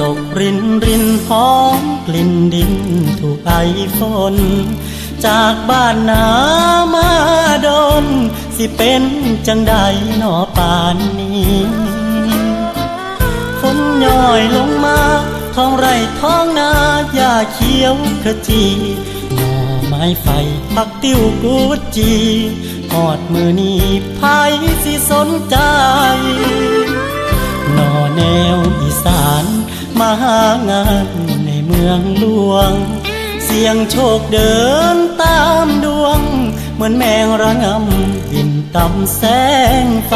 ตกรินรินหอมกลิ่นดินถูกไอฝนจากบ้านนามาดนสิเป็นจังใดหนอป่านนี้ฝนย่อยลงมาท้องไร่ท้องนาหญ้าเขียวขจีหน่อไม้ไฟผักติ้วกูดจีหอดมือนี้ไผสิสนใจหน่อแนวอีสานมาหางานในเมืองหลวงเสียงโชคเดินตามดวงเหมือนแมงระงำบินต่ำแสงไฟ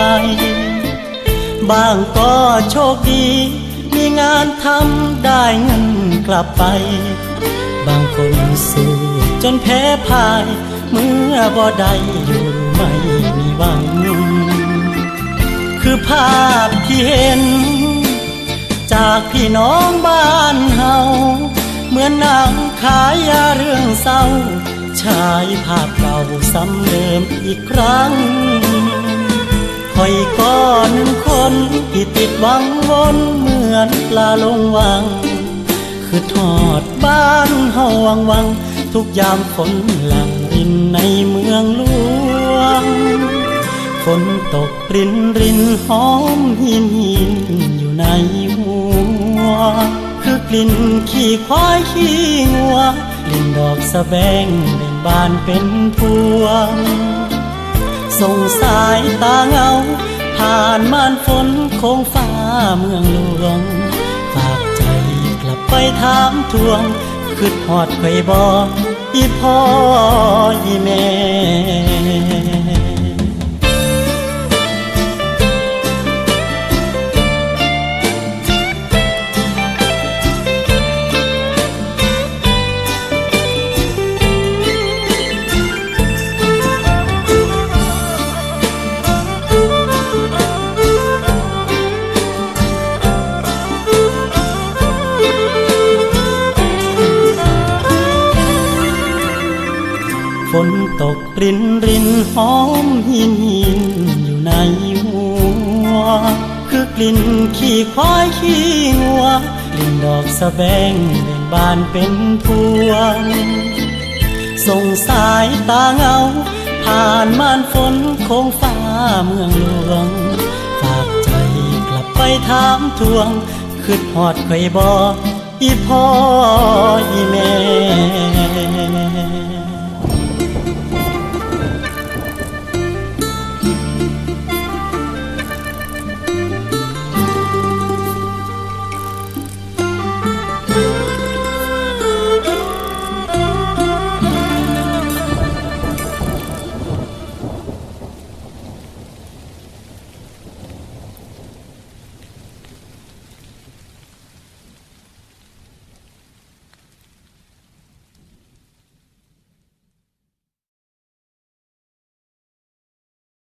บางก็โชคดีมีงานทำได้เงินกลับไปบางคนสู้จนแพ้พ่ายเมื่อบ่ได้อยู่ไม่มีหวังคือภาพที่เห็นจากพี่น้องบ้านเฮาเหมือนหนังขายยาเรื่องเศร้าฉายภาพเก่าซ้ำเดิมอีกครั้งคอยก็หนึ่งคนที่ติดหวังวนเหมือนปลาลงวังคือทอดบ้านเฮาวังวังทุกยามฝนหลั่งรินในเมืองหลวงฝนตกรินรินหอมหินหินอยู่ในหัวคือกลิ่นขี้ควายขี้งัวกลิ่นดอกสะแบงเบ่งบานเป็นพวงส่งสายตาเงาผ่านม่านฝนโค้งฟ้าเมืองหลวงฝากใจกลับไปถามทวงคิดฮอดไข่บ่อีพ่ออีแม่ฝนตกรินรินหอมหินหินอยู่ในหัวคือกลิ่นขี้ควายขี้งัวกลิ่นดอกสะแบงเบ่งบานเป็นพวงส่งสายตาเงาผ่านม่านฝนโค้งฟ้าเมืองหลวงฝากใจกลับไปถามทวงคิดฮอดไข่บ่อีพ่ออีแม่